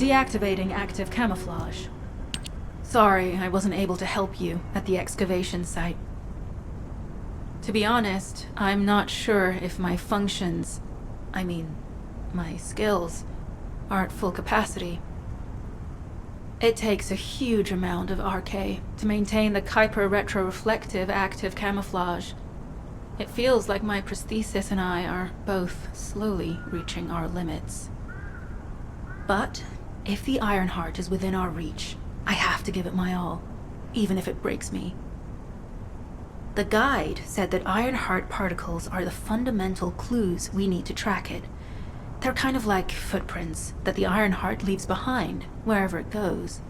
Deactivating active camouflage. Sorry, I wasn't able to help you at the excavation site. To be honest, I'm not sure if my functions, my skills, are at full capacity. It takes a huge amount of RK to maintain the Kuiper retroreflective active camouflage. It feels like my prosthesis and I are both slowly reaching our limits. But if the Ironheart is within our reach, I have to give it my all, even if it breaks me. The guide said that Ironheart particles are the fundamental clues we need to track it. They're kind of like footprints that the Ironheart leaves behind, wherever it goes.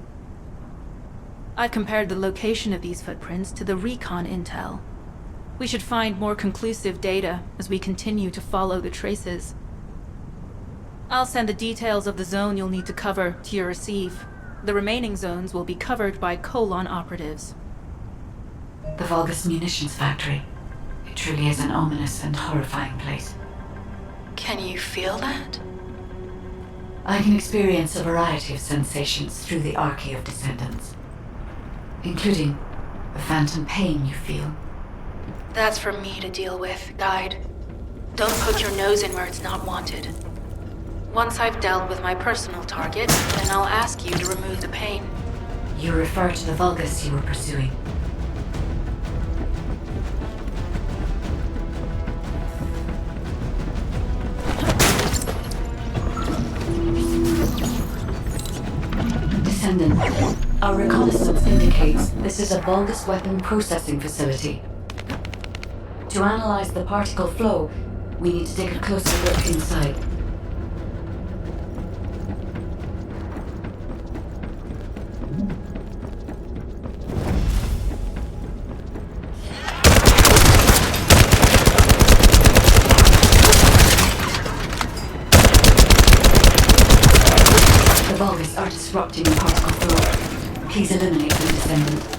I've compared the location of these footprints to the recon intel. We should find more conclusive data as we continue to follow the traces. I'll send the details of the zone you'll need to cover to your receive. The remaining zones will be covered by Colon operatives. The Vulgus munitions factory. It truly is an ominous and horrifying place. Can you feel that? I can experience a variety of sensations through the archy of descendants, including the phantom pain you feel. That's for me to deal with, Guide. Don't poke your nose in where it's not wanted. Once I've dealt with my personal target, then I'll ask you to remove the pain. You refer to the Vulgus you were pursuing. Descendant, our reconnaissance indicates this is a Vulgus weapon processing facility. To analyze the particle flow, we need to take a closer look inside. The Vulgus are disrupting the particle flow. Please eliminate the Descendant.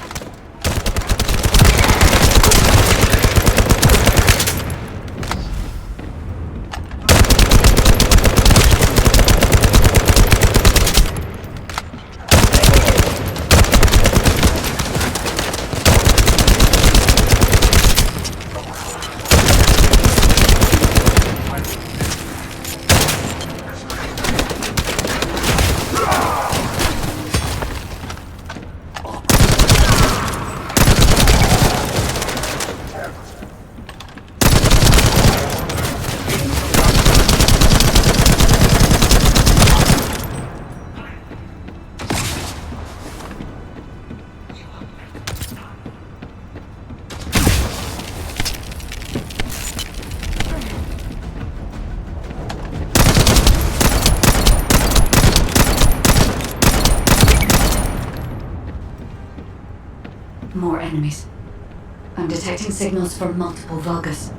More enemies. I'm detecting signals from multiple Vulgus.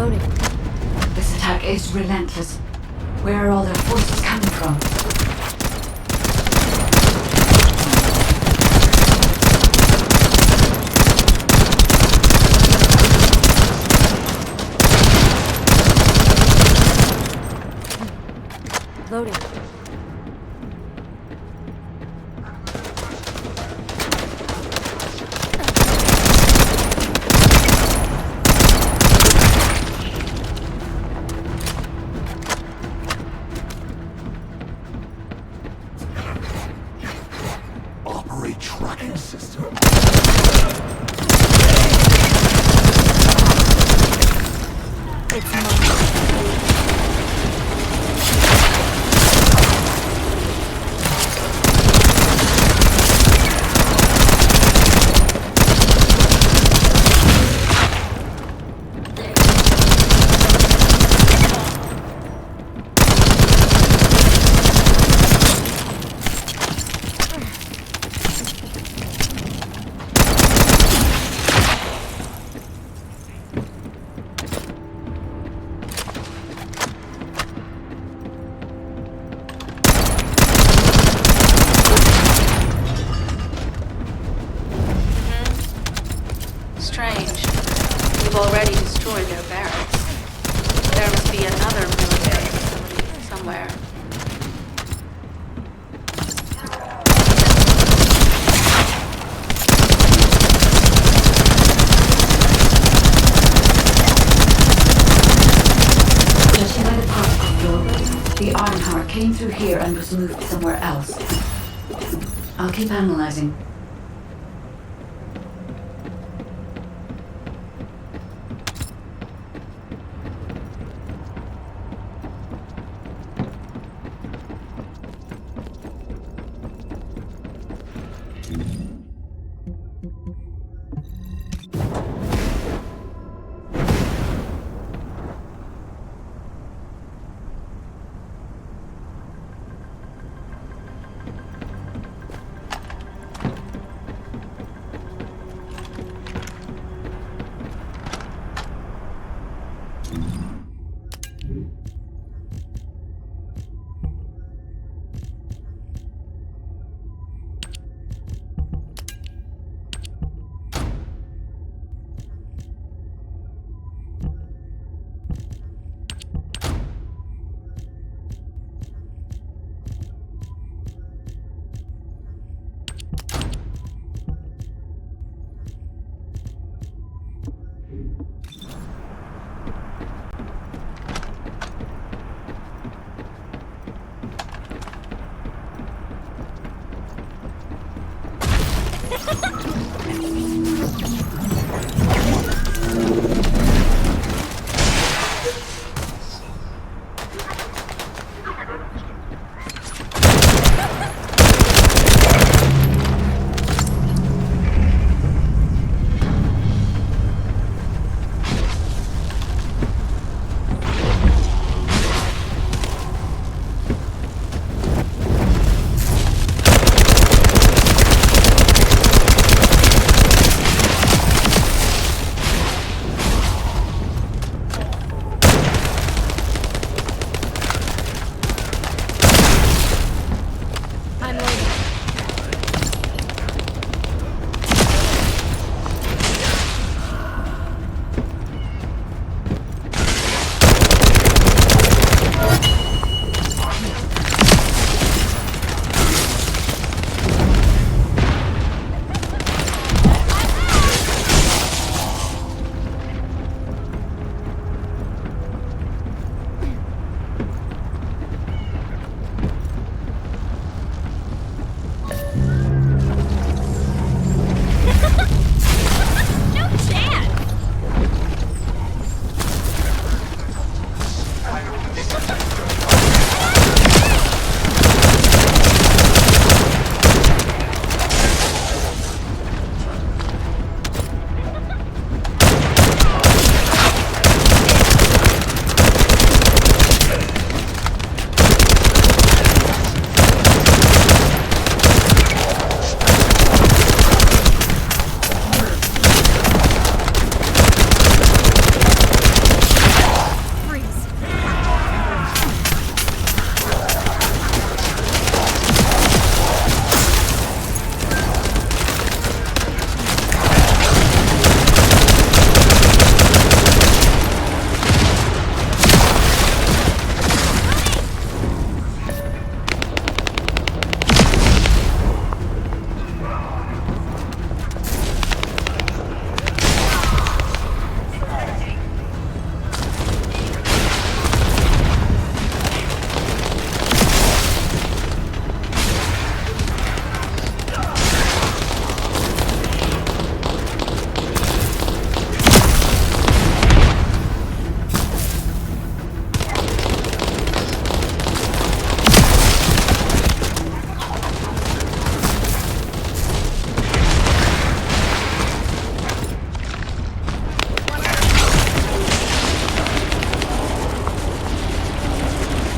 Loading. This attack is relentless. Where are all their forces coming from? Loading. Operate tracking system. It's mine. Strange. We've already destroyed their barracks. There must be another military facility somewhere. Judging by the particle flow, the iron heart came through here and was moved somewhere else. I'll keep analyzing.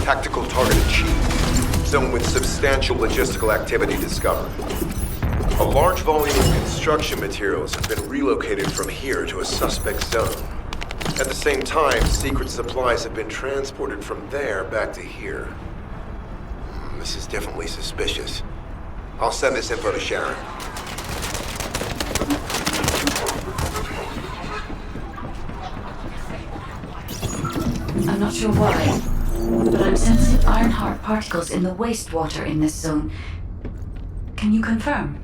Tactical target achieved. Zone with substantial logistical activity discovered. A large volume of construction materials have been relocated from here to a suspect zone. At the same time, secret supplies have been transported from there back to here. This is definitely suspicious. I'll send this info to Sharon. I'm not sure why, but I'm sensing Ironheart particles in the wastewater in this zone. Can you confirm?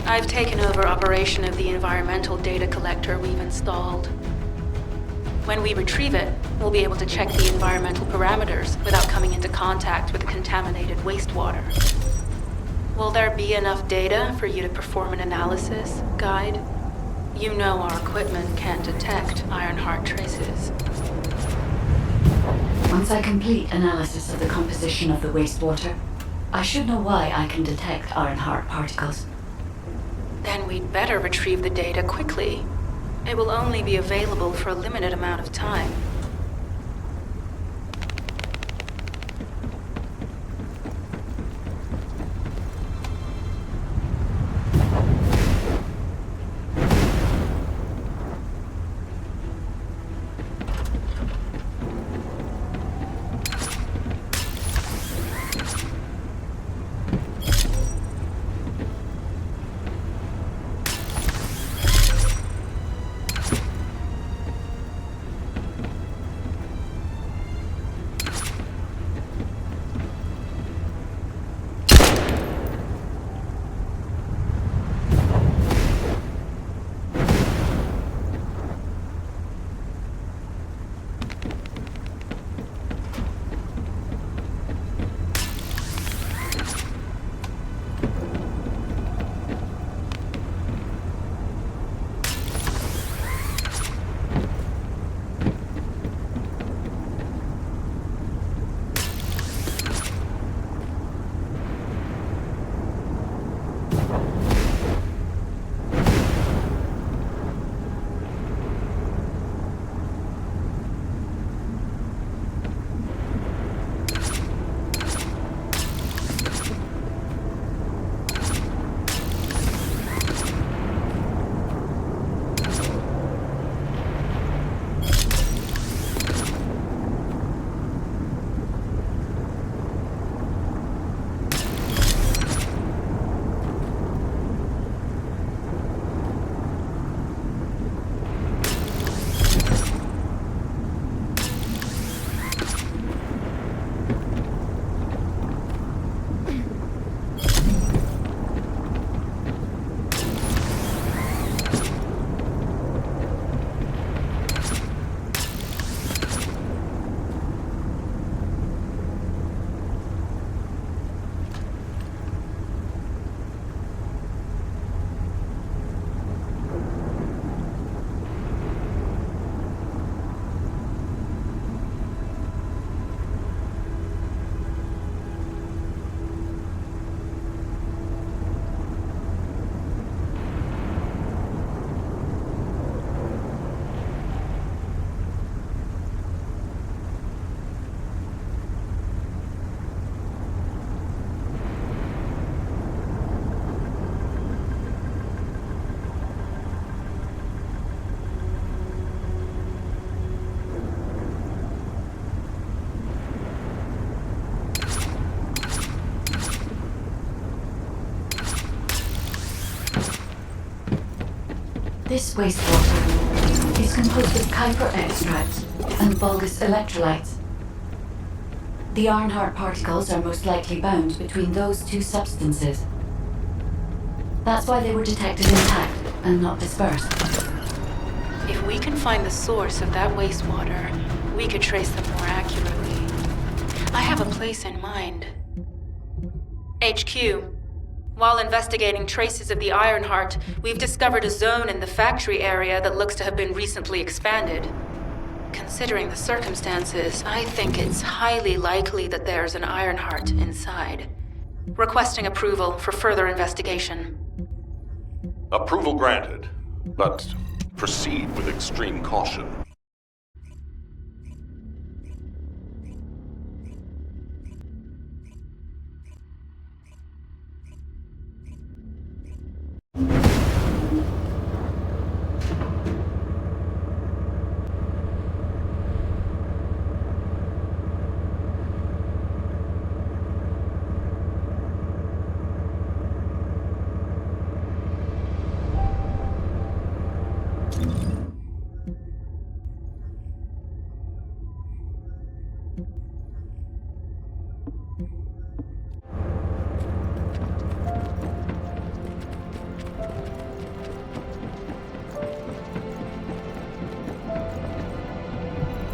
I've taken over operation of the environmental data collector we've installed. When we retrieve it, we'll be able to check the environmental parameters without coming into contact with the contaminated wastewater. Will there be enough data for you to perform an analysis, Guide? You know our equipment can't detect Ironheart traces. Once I complete analysis of the composition of the wastewater, I should know why I can detect Ironheart particles. Then we'd better retrieve the data quickly. It will only be available for a limited amount of time. This wastewater is composed of Kuiper extracts and vulgus electrolytes. The Ironheart particles are most likely bound between those two substances. That's why they were detected intact and not dispersed. If we can find the source of that wastewater, we could trace them more accurately. I have a place in mind. HQ. While investigating traces of the Ironheart, we've discovered a zone in the factory area that looks to have been recently expanded. Considering the circumstances, I think it's highly likely that there's an Ironheart inside. Requesting approval for further investigation. Approval granted, but proceed with extreme caution.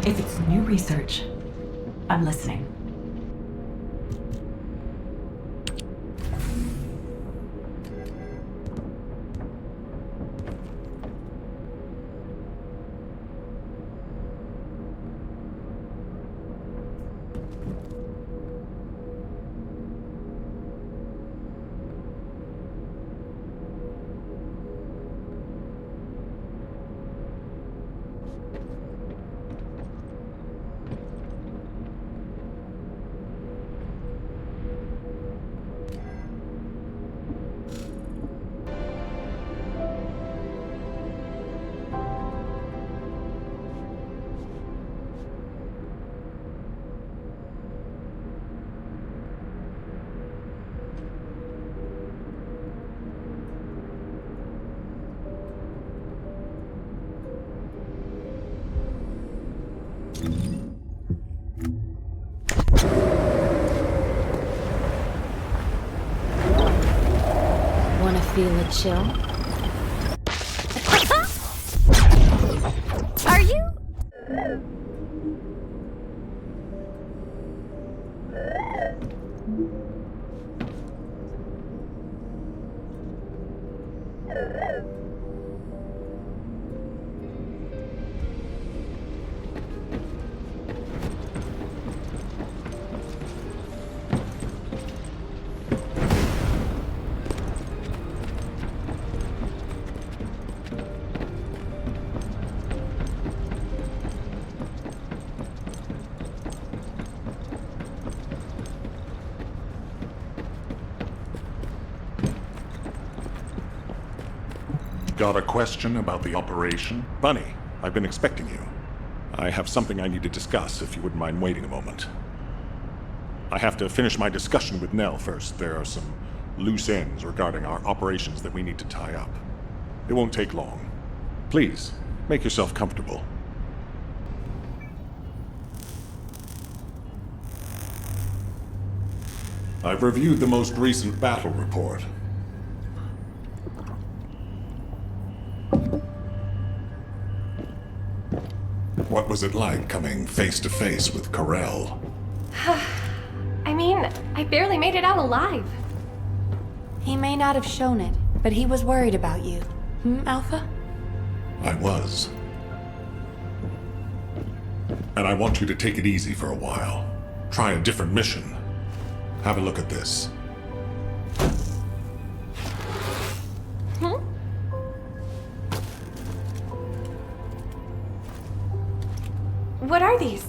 If it's new research, I'm listening. Wanna feel a chill? Are you? Got a question about the operation? Bunny, I've been expecting you. I have something I need to discuss, if you wouldn't mind waiting a moment. I have to finish my discussion with Nell first. There are some loose ends regarding our operations that we need to tie up. It won't take long. Please, make yourself comfortable. I've reviewed the most recent battle report. What was it like coming face to face with Corell? I mean, I barely made it out alive. He may not have shown it, but he was worried about you. Alpha? I was. And I want you to take it easy for a while. Try a different mission. Have a look at this. What are these?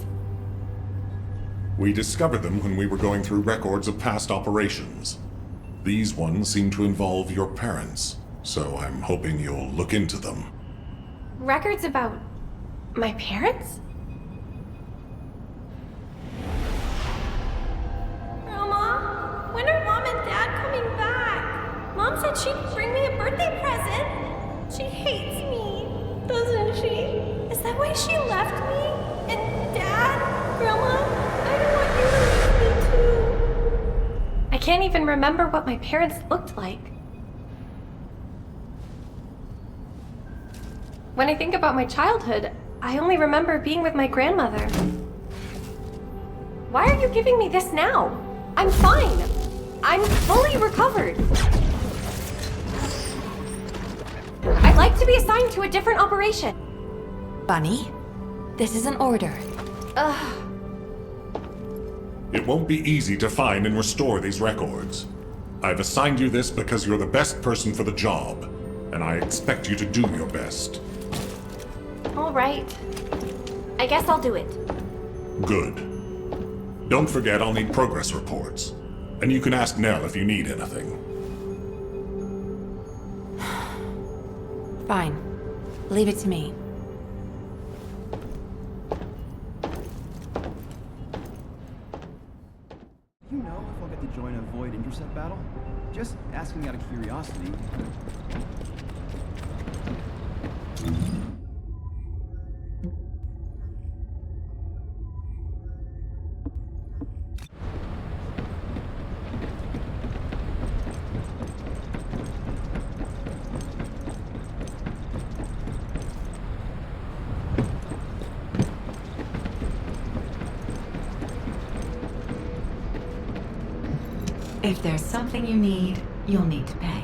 We discovered them when we were going through records of past operations. These ones seem to involve your parents, so I'm hoping you'll look into them. Records about my parents? Grandma, when are Mom and Dad coming back? Mom said she'd bring me a birthday present. She hates me, doesn't she? Is that why she left me? And Dad? Grandma? I don't want you to leave me too. I can't even remember what my parents looked like. When I think about my childhood, I only remember being with my grandmother. Why are you giving me this now? I'm fine. I'm fully recovered. I'd like to be assigned to a different operation. Bunny, this is an order. Ugh. It won't be easy to find and restore these records. I've assigned you this because you're the best person for the job, and I expect you to do your best. All right. I guess I'll do it. Good. Don't forget I'll need progress reports. And you can ask Nell if you need anything. Fine. Leave it to me. You know if I'll get to join a Void intercept battle? Just asking out of curiosity. If there's something you need, you'll need to pay.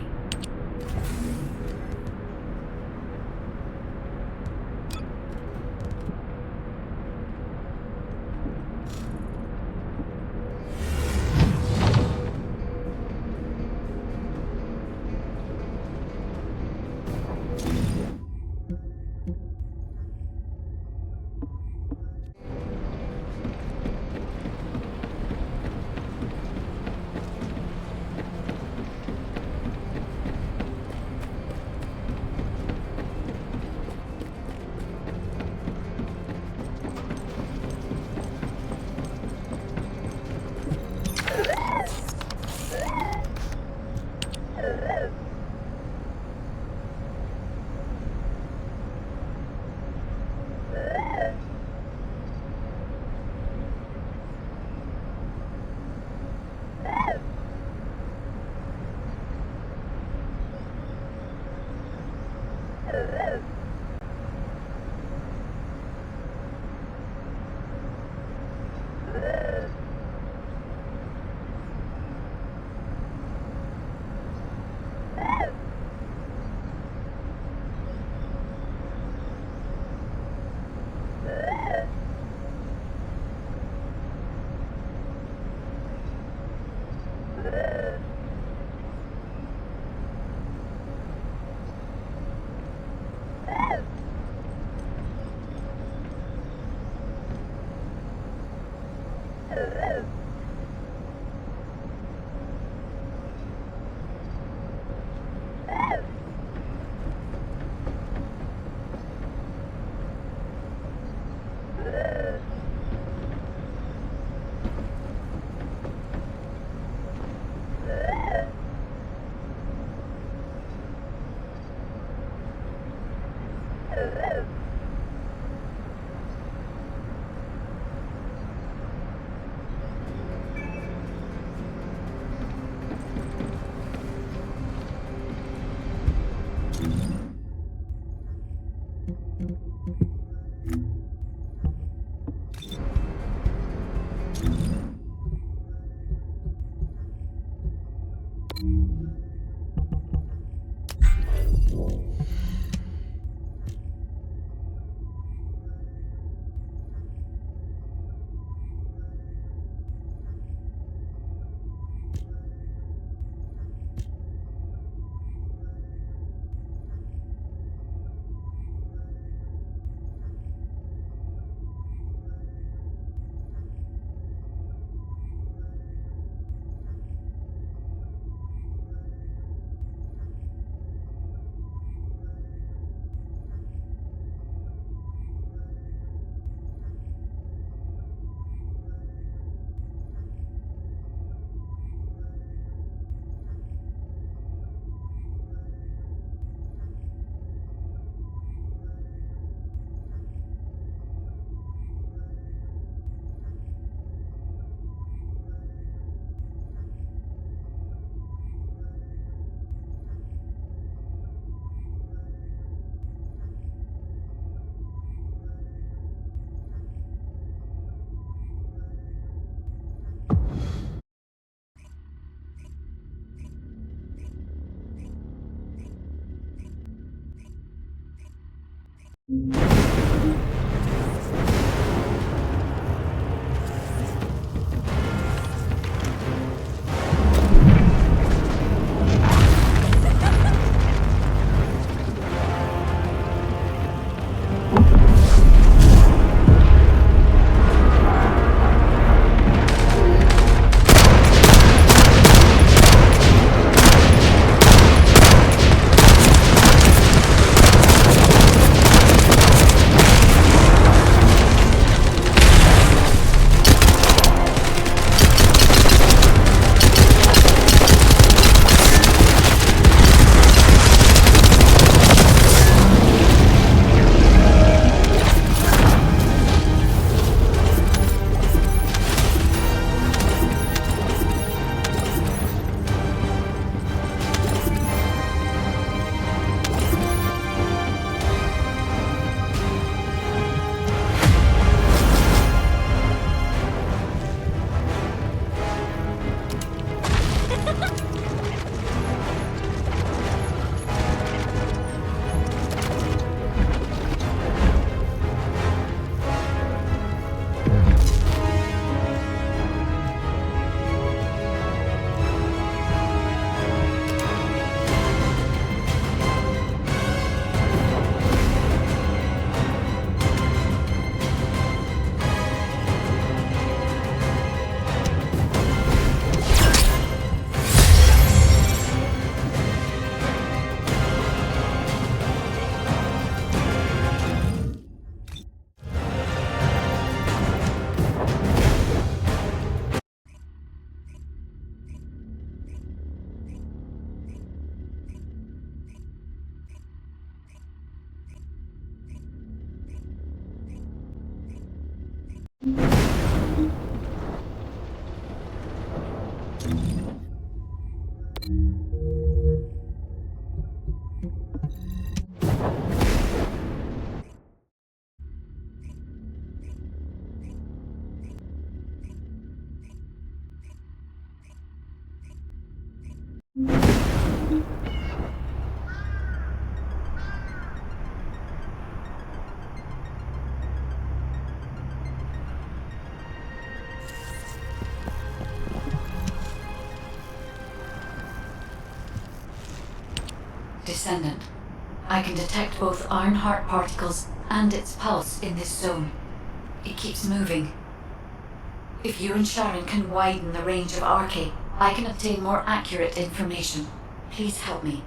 Descendant, I can detect both Ironheart particles and its pulse in this zone. It keeps moving. If you and Sharon can widen the range of Arche, I can obtain more accurate information. Please help me.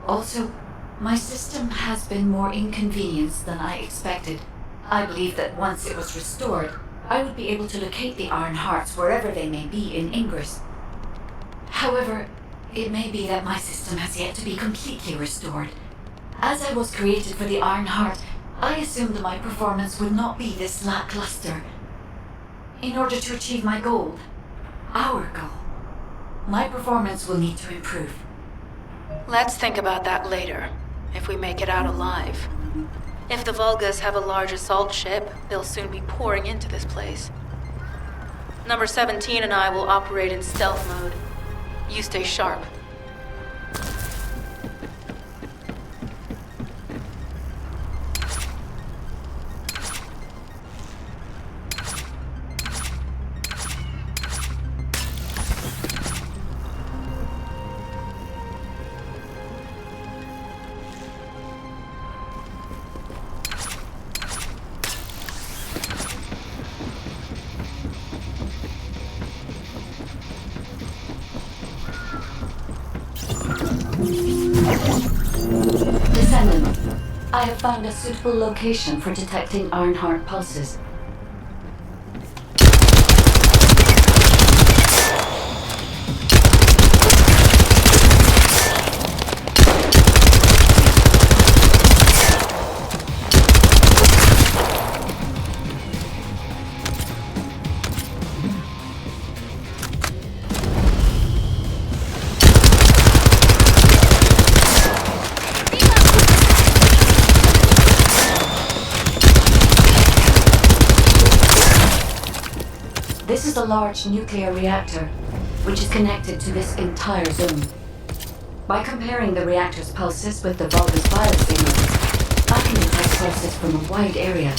Also, my system has been more inconvenienced than I expected. I believe that once it was restored, I would be able to locate the Ironhearts wherever they may be in Ingress. However, it may be that my system has yet to be completely restored. As I was created for the Ironheart, I assumed that my performance would not be this lackluster. In order to achieve my goal, our goal, my performance will need to improve. Let's think about that later, if we make it out alive. If the Volgas have a large assault ship, they'll soon be pouring into this place. Number 17 and I will operate in stealth mode. You stay sharp. Descendant, I have found a suitable location for detecting Ironheart pulses. This is a large nuclear reactor, which is connected to this entire zone. By comparing the reactor's pulses with the Volga's biosignals, I can detect processed from a wide area.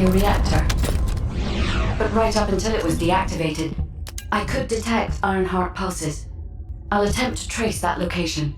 Reactor. But right up until it was deactivated, I could detect Ironheart pulses. I'll attempt to trace that location.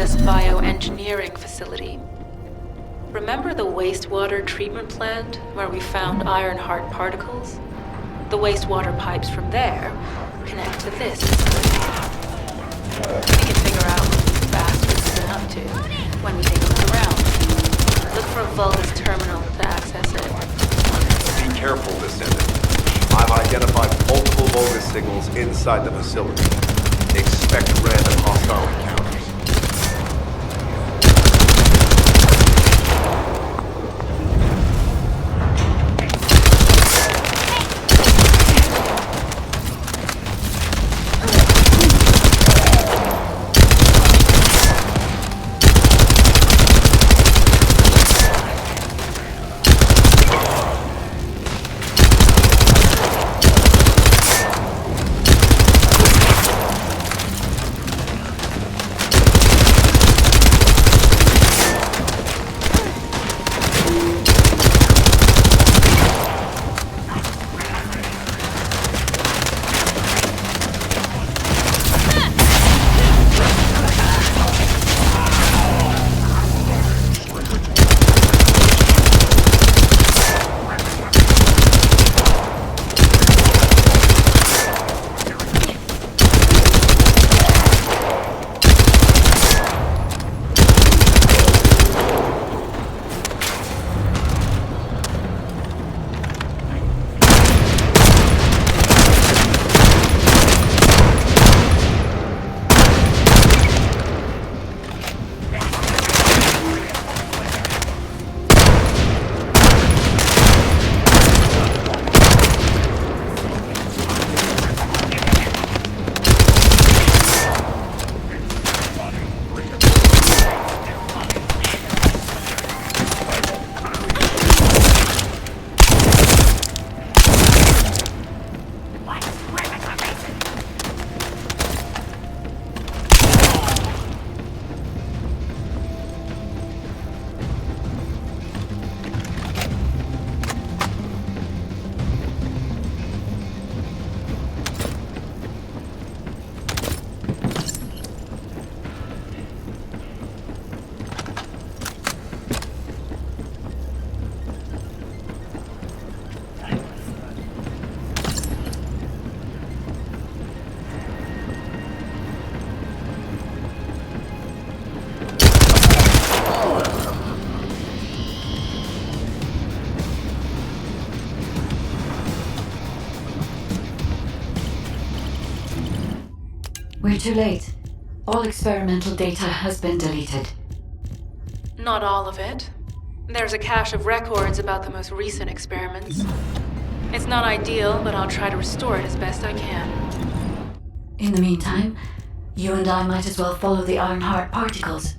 autonomous bioengineering facility. Remember the wastewater treatment plant where we found Ironheart particles? The wastewater pipes from there connect to this facility. We can figure out what these bastards have been up to when we take a look around. Look for Vulgus terminal to access it. Be careful, Descendant. I've identified multiple Vulgus signals inside the facility. Expect random hostile encounters. We're too late. All experimental data has been deleted. Not all of it. There's a cache of records about the most recent experiments. It's not ideal, but I'll try to restore it as best I can. In the meantime, you and I might as well follow the Ironheart particles.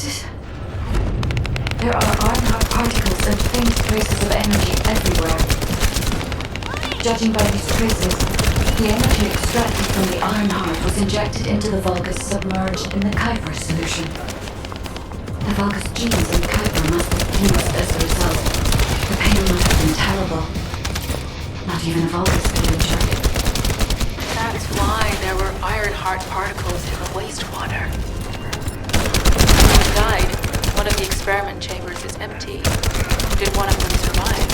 traces? There are iron-hard particles and faint traces of energy everywhere. Judging by these traces, the energy extracted from the iron-hard was injected into the Vulgus submerged in the Kuiper solution. The Vulgus genes in Kuiper must have fused as a result. The pain must have been terrible. Not even a Vulgus could endure it. That's why there were iron-heart particles in the wastewater. When he died, one of the experiment chambers is empty. Did one of them survive?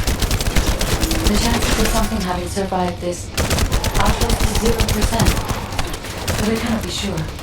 The chances of something having survived this are close to 0%, but I cannot be sure.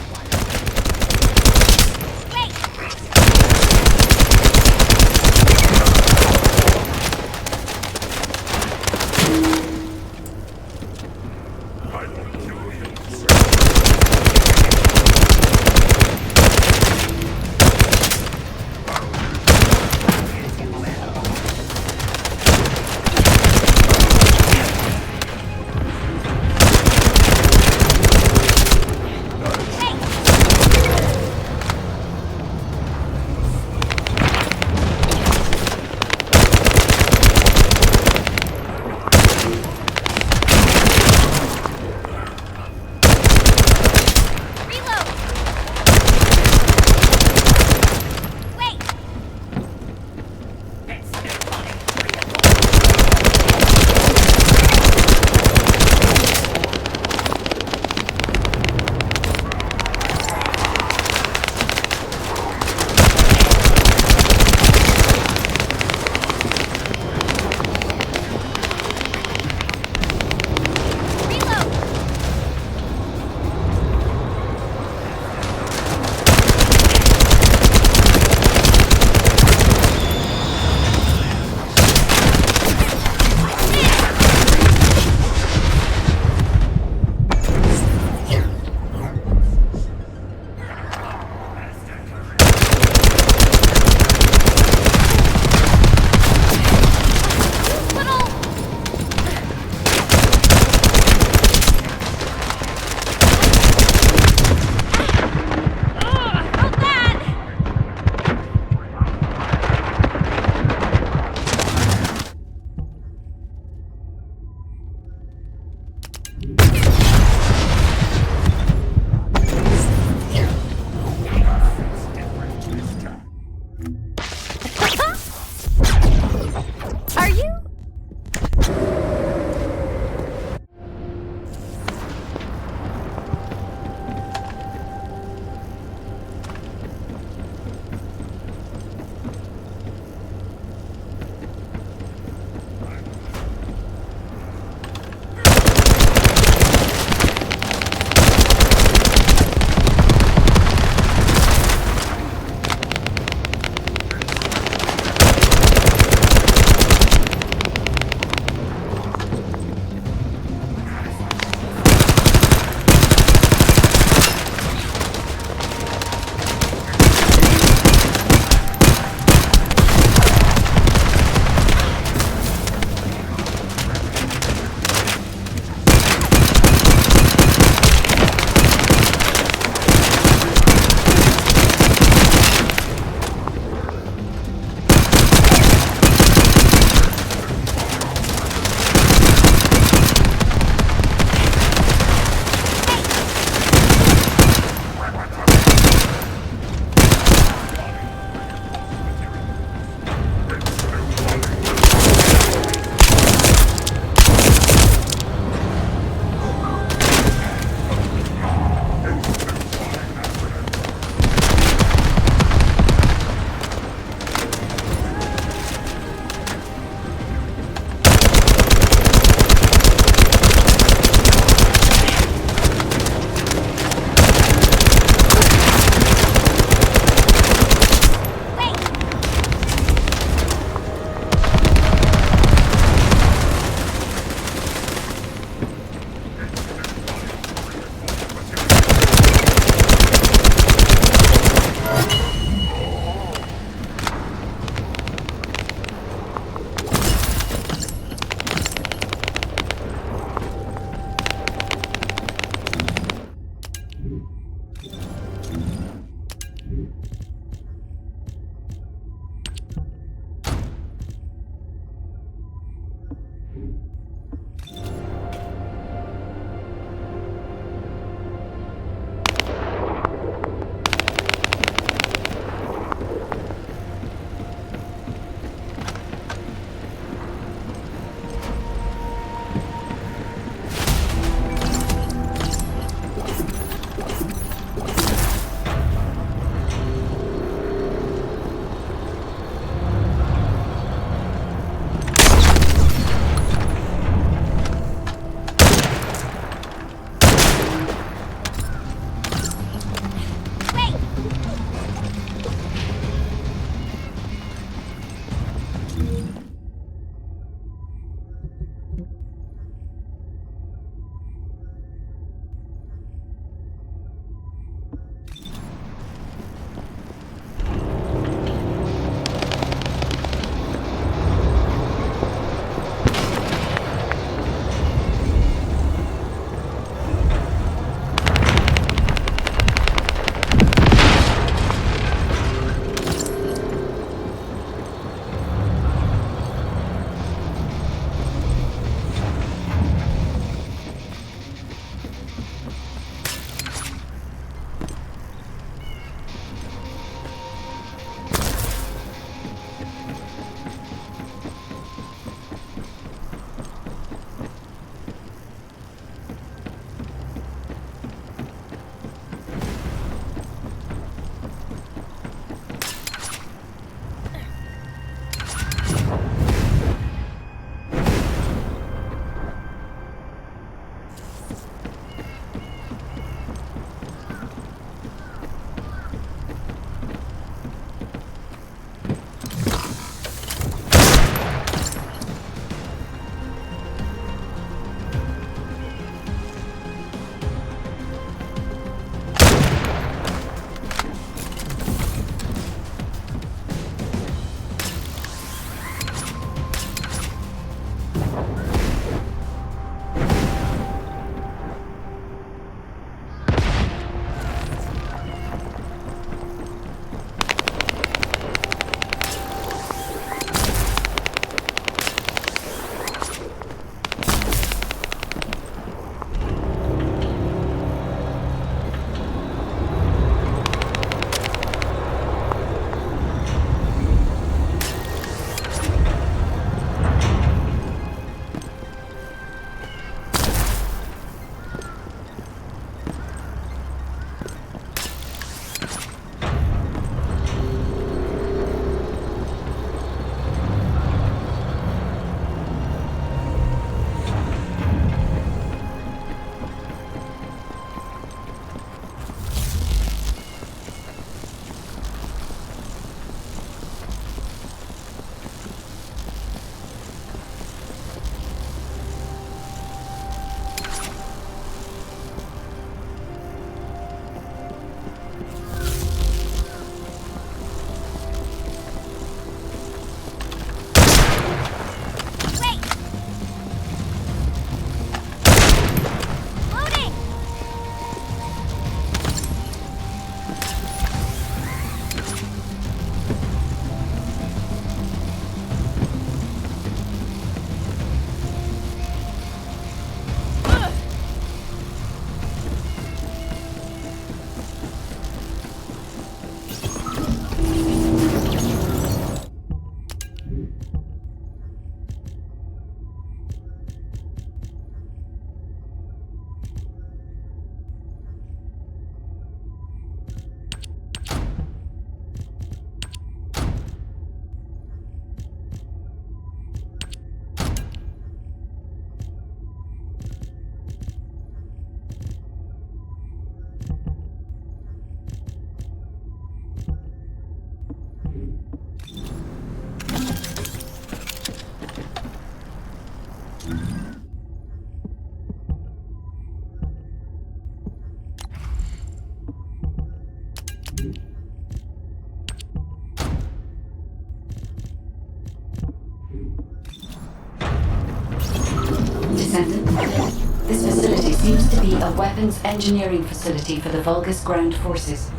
Descendant. This facility seems to be a weapons engineering facility for the Vulgus ground forces.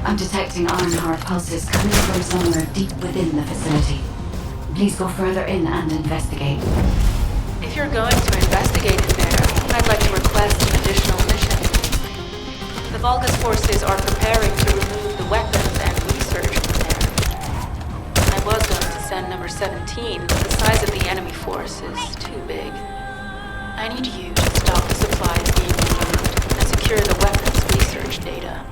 I'm detecting Ironheart pulses coming from somewhere deep within the facility. Please go further in and investigate. If you're going to investigate in there, I'd like to request an additional mission. The Vulgus forces are preparing to remove the weapons and research from there. I was going to send number 17, but the size of the enemy force is too big. I need you to stop the supplies being removed and secure the weapons research data.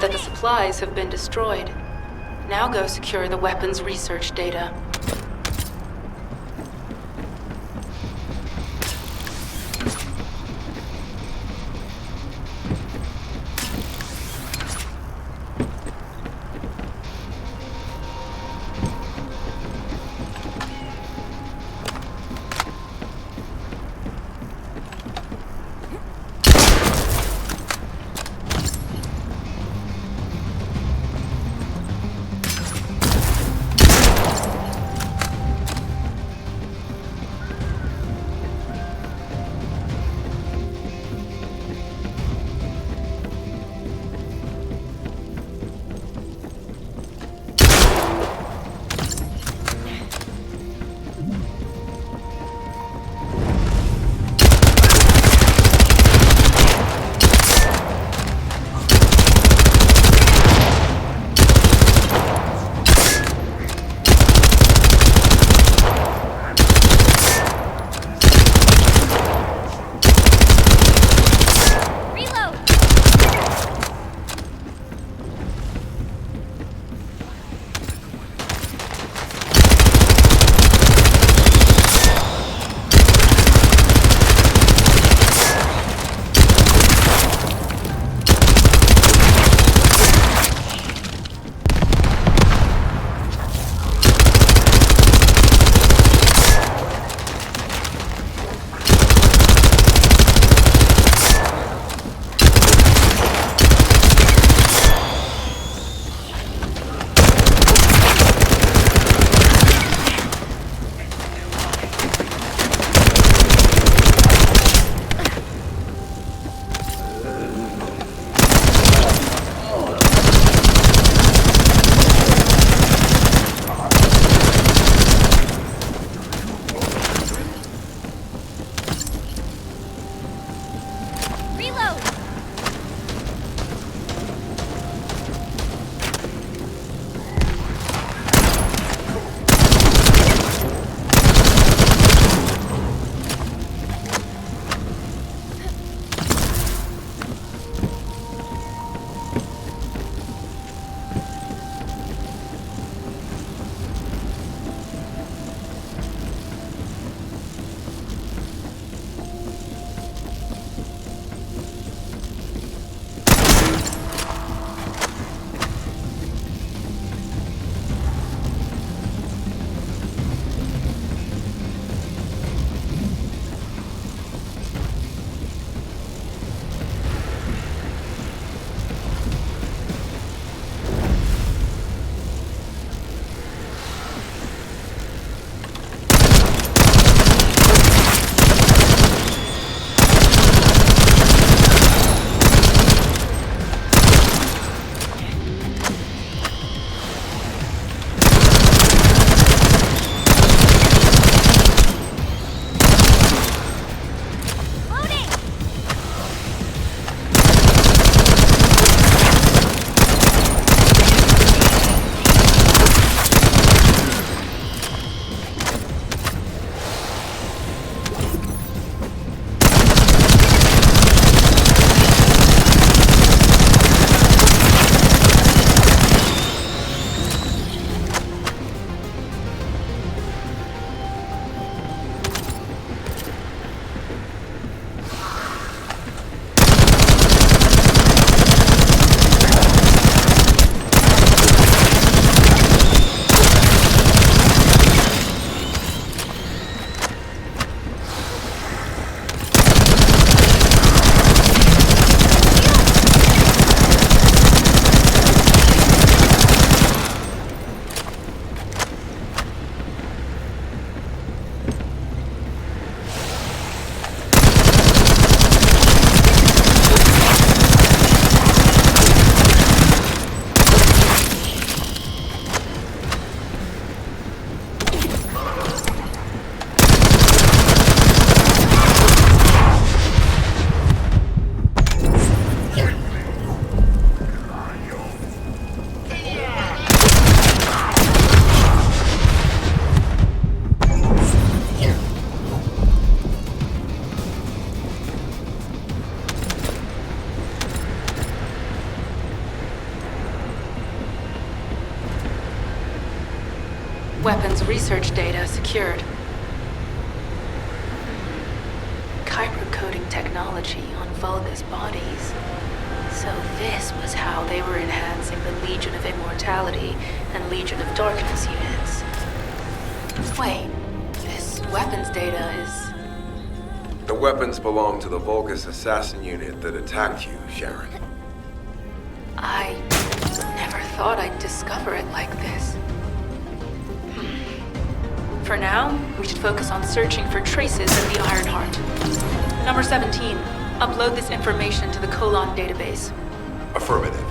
That the supplies have been destroyed. Now go secure the weapons research data. Weapons research data secured. Kyber coding technology on Vulgus bodies. So this was how they were enhancing the Legion of Immortality and Legion of Darkness units. Wait, this weapons data is... The weapons belong to the Vulgus assassin unit that attacked you, Sharon. I never thought I'd discover it like this. For now, we should focus on searching for traces in the Ironheart. Number 17, upload this information to the Colon database. Affirmative.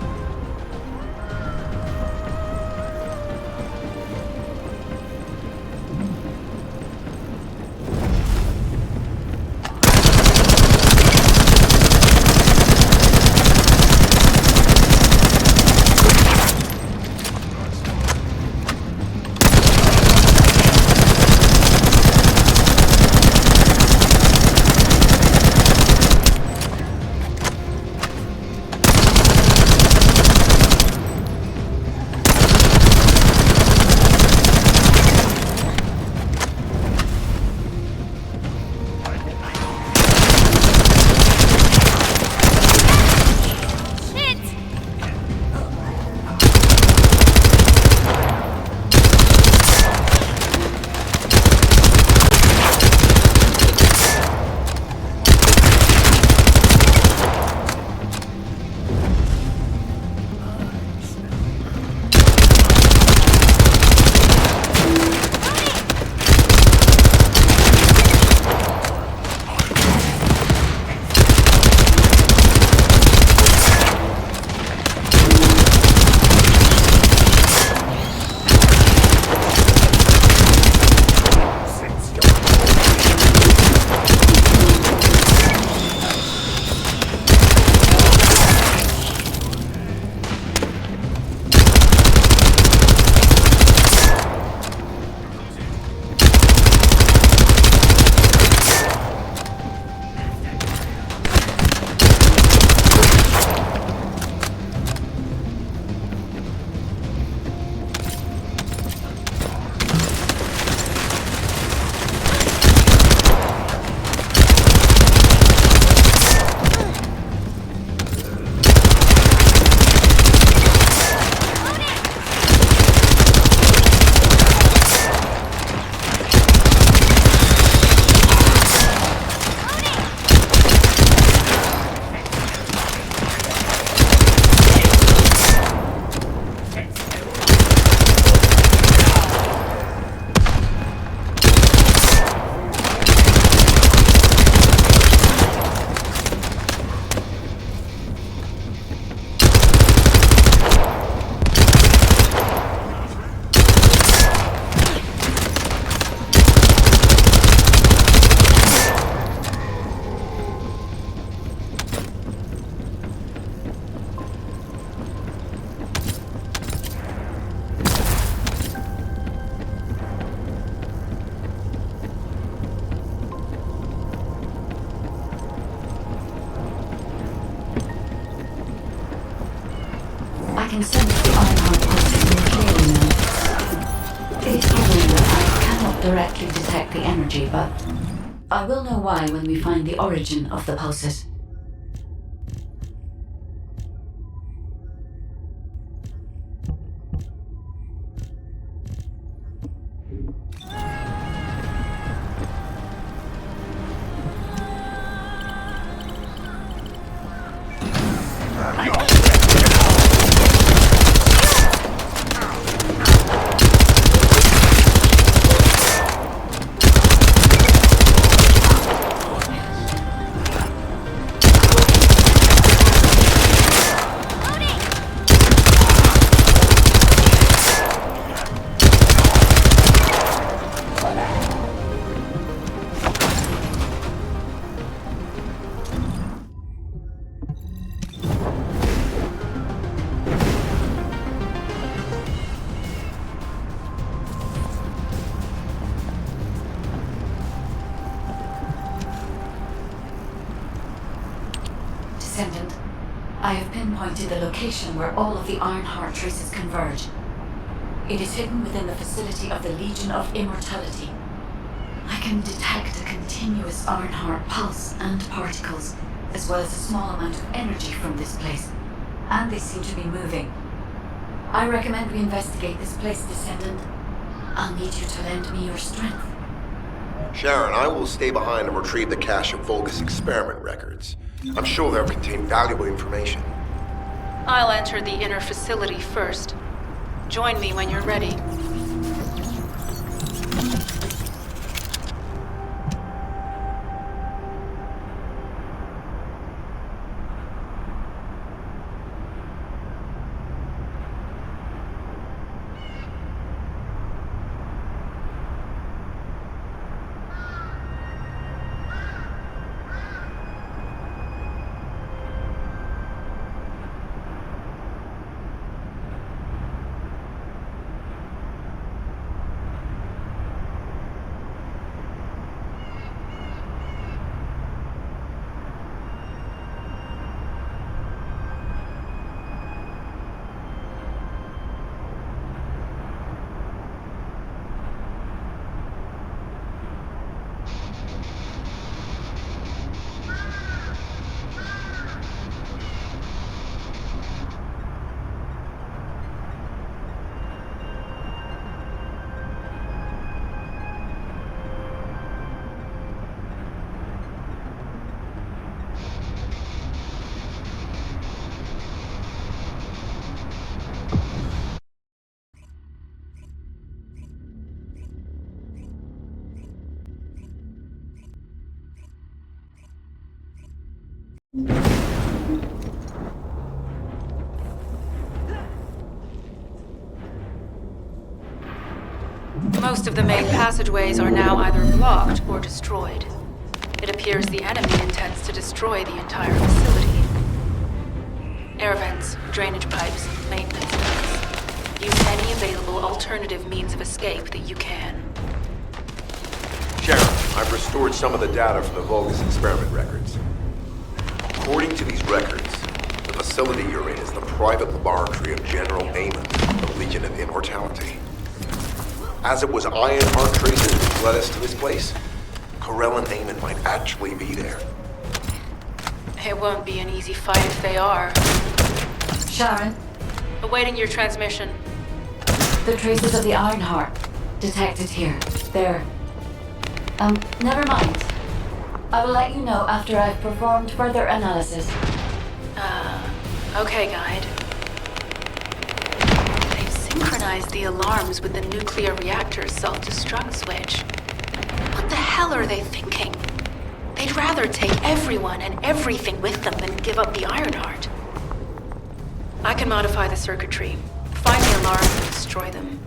I can sense the Ironheart pulsing more clearly now. It is troubling that I cannot directly detect the energy, but I will know why when we find the origin of the pulses. I have pinpointed the location where all of the Ironheart traces converge. It is hidden within the facility of the Legion of Immortality. I can detect a continuous Arnhart pulse and particles, as well as a small amount of energy from this place. And they seem to be moving. I recommend we investigate this place, Descendant. I'll need you to lend me your strength. Sharon, I will stay behind and retrieve the cache of Vulgus experiment records. I'm sure they'll contain valuable information. I'll enter the inner facility first. Join me when you're ready. Most of the main passageways are now either blocked or destroyed. It appears the enemy intends to destroy the entire facility. Air vents, drainage pipes, maintenance ducts. Use any available alternative means of escape that you can. Sharon, I've restored some of the data from the Vulgus experiment records. According to these records, the facility you're in is the private laboratory of General Amon, the Legion of Immortality. As it was Ironheart traces which led us to this place, Corell and Amon might actually be there. It won't be an easy fight if they are. Sharon, Awaiting your transmission. the traces of the Ironheart detected here. They're... never mind. I will let you know after I've performed further analysis. Okay, Guide. They've synchronized the alarms with the nuclear reactor's self-destruct switch. What the hell are they thinking? They'd rather take everyone and everything with them than give up the Ironheart. I can modify the circuitry, find the alarms and destroy them.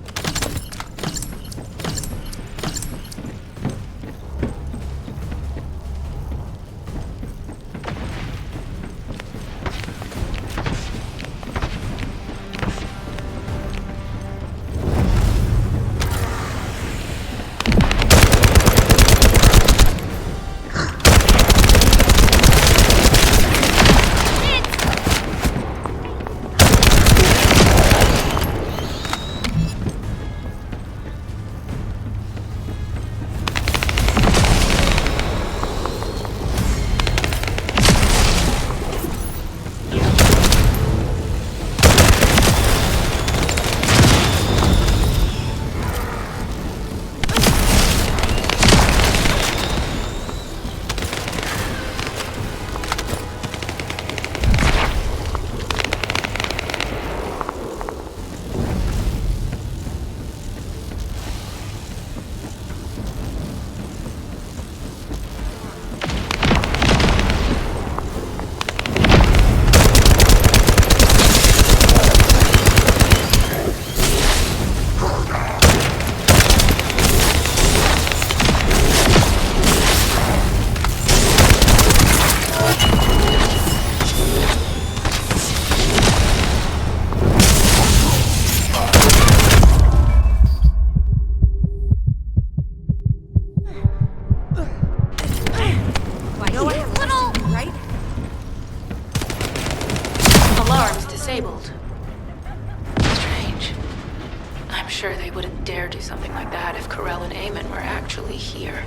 sure they wouldn't dare do something like that if Corell and Eamon were actually here.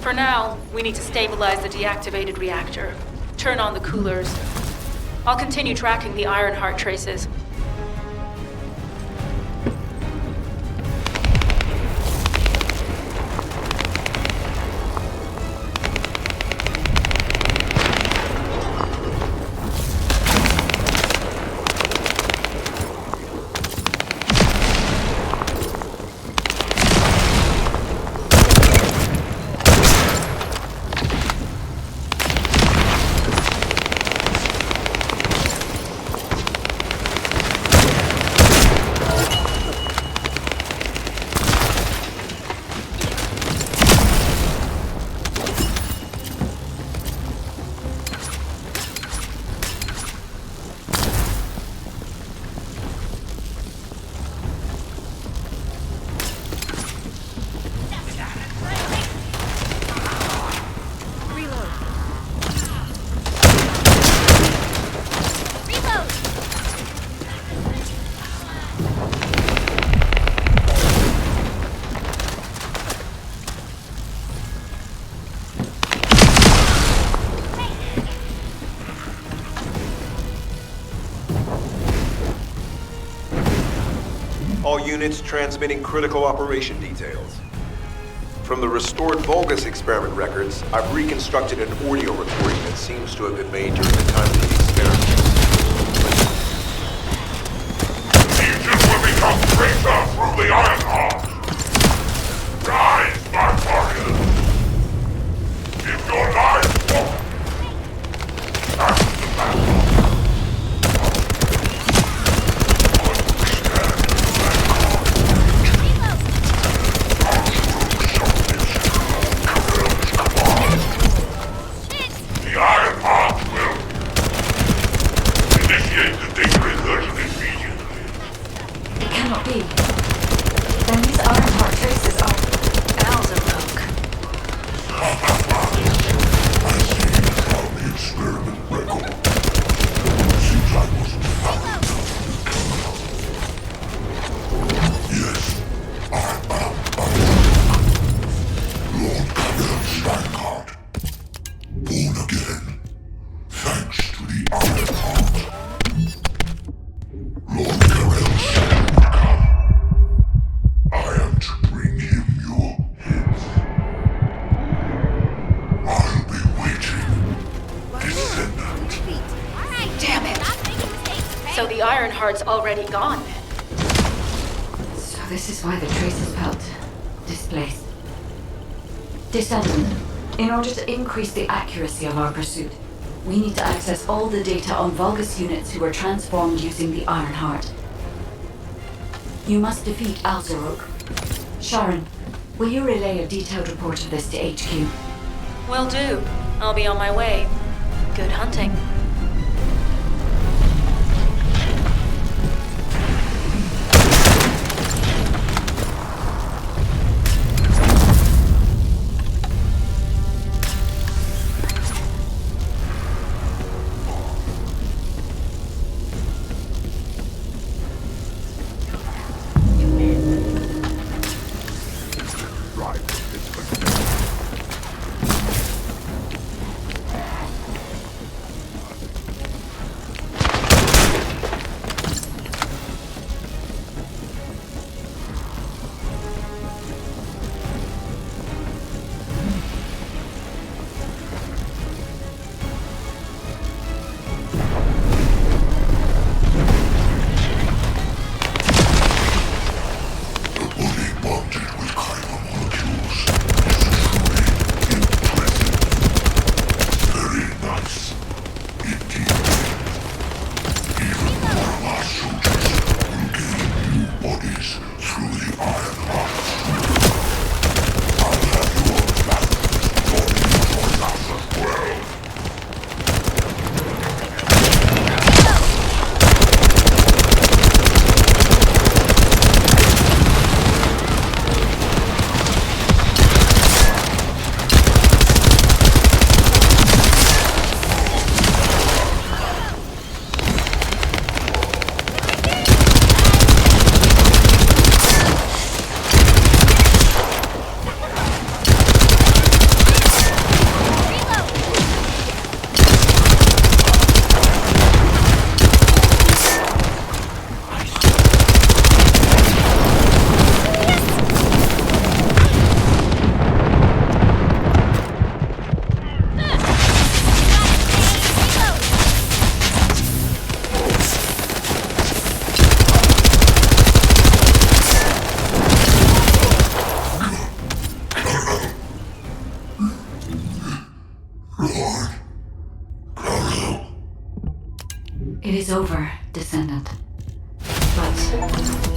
For now, we need to stabilize the deactivated reactor, turn on the coolers. I'll continue tracking the Ironheart traces. All units transmitting critical operation details. From the restored Vulgus experiment records, I've reconstructed an audio recording that seems to have been made during the time of the experiment. Legion will become greater through the Ironheart. Rise, my warriors. Give your lives for that's the battle. Ironheart's already gone. So this is why the traces felt displaced. Descendant, in order to increase the accuracy of our pursuit, we need to access all the data on Vulgus units who were transformed using the Ironheart. You must defeat Alzarok. Sharon, will you relay a detailed report of this to HQ? Will do. I'll be on my way. Good hunting.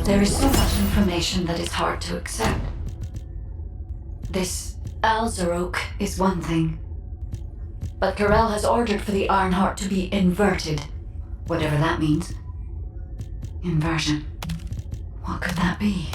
There is so much information that is hard to accept. This Alzeroke is one thing. But Corel has ordered for the Ironheart to be inverted. Whatever that means. Inversion. What could that be?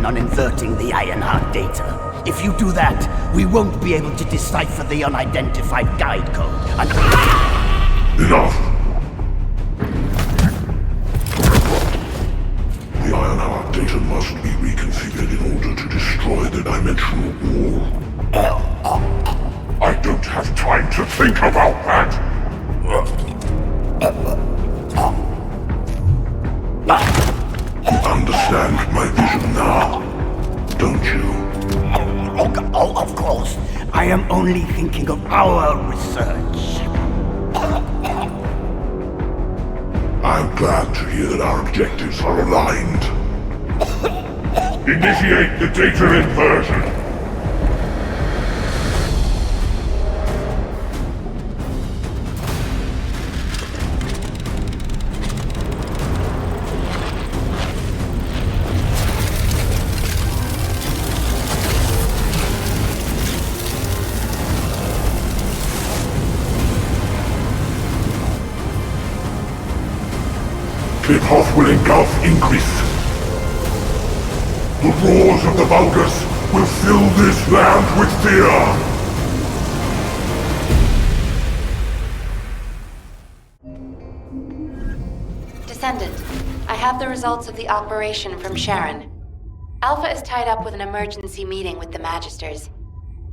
On inverting the Ironheart data. If you do that, we won't be able to decipher the unidentified guide code. And Enough! The Ironheart data must be reconfigured in order to destroy the dimensional wall. I don't have time to think about that! You understand my vision now, don't you? Oh, of course. I am only thinking of our research. I'm glad to hear that our objectives are aligned. Initiate the data inversion. Cliphoff will engulf Inquis. The roars of the Vulgus will fill this land with fear! Descendant, I have the results of the operation from Sharon. Alpha is tied up with an emergency meeting with the Magisters.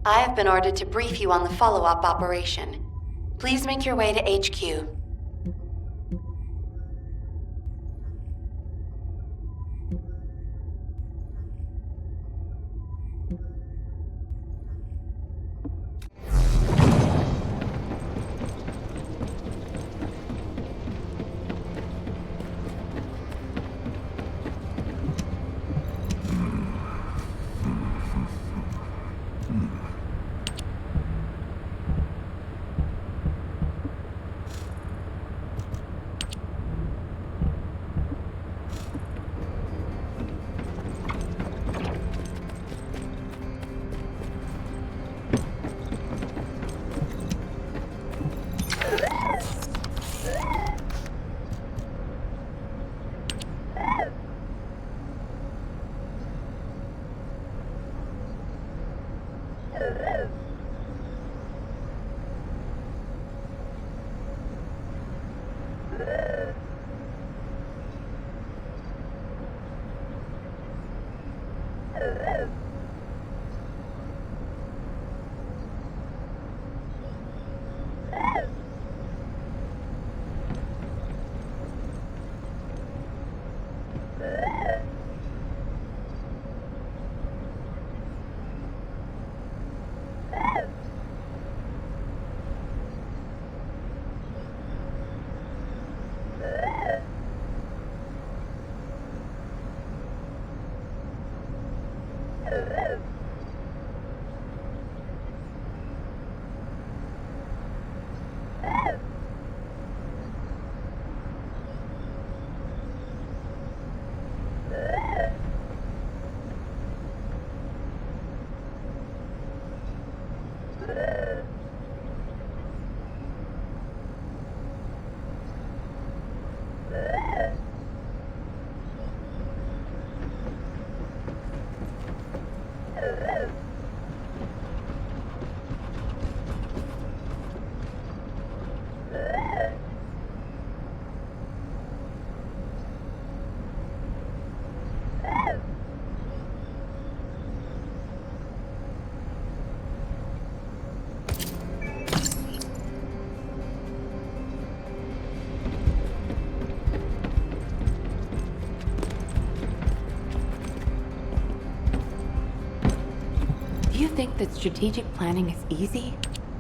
I have been ordered to brief you on the follow-up operation. Please make your way to HQ. think that strategic planning is easy?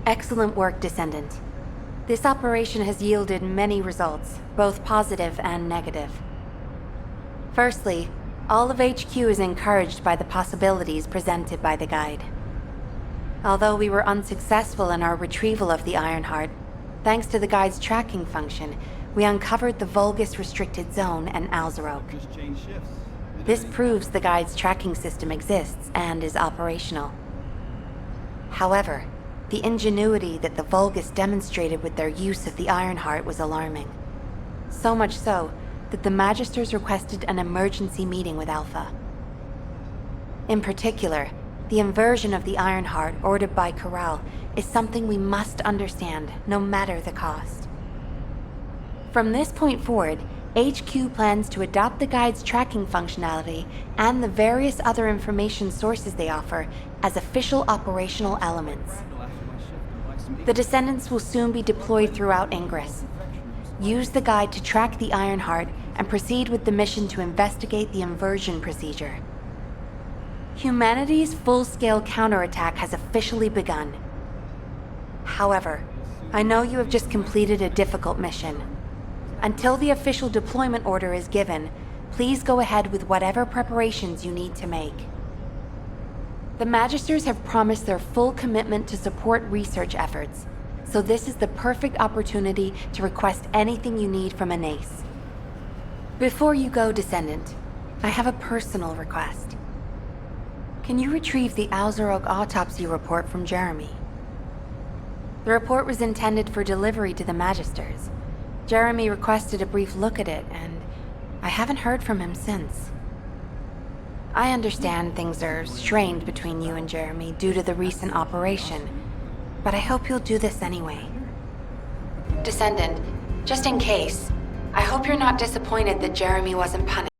Excellent work, Descendant. This operation has yielded many results, both positive and negative. Firstly, all of HQ is encouraged by the possibilities presented by the guide. Although we were unsuccessful in our retrieval of the Ironheart, thanks to the guide's tracking function, we uncovered the Vulgus restricted zone and Alzarok. Just change shifts. This proves the guide's tracking system exists and is operational. However, the ingenuity that the Vulgus demonstrated with their use of the Ironheart was alarming. So much so that the Magisters requested an emergency meeting with Alpha. In particular, the inversion of the Ironheart ordered by Corral is something we must understand, no matter the cost. From this point forward, HQ plans to adopt the guide's tracking functionality and the various other information sources they offer as official operational elements. The Descendants will soon be deployed throughout Ingress. Use the guide to track the Ironheart and proceed with the mission to investigate the inversion procedure. Humanity's full-scale counterattack has officially begun. However, I know you have just completed a difficult mission. Until the official deployment order is given, please go ahead with whatever preparations you need to make. The Magisters have promised their full commitment to support research efforts, so this is the perfect opportunity to request anything you need from an ace. Before you go, Descendant, I have a personal request. Can you retrieve the Alzarok autopsy report from Jeremy? The report was intended for delivery to the Magisters. Jeremy requested a brief look at it, and I haven't heard from him since. I understand things are strained between you and Jeremy due to the recent operation, but I hope you'll do this anyway. Descendant, just in case, I hope you're not disappointed that Jeremy wasn't punished.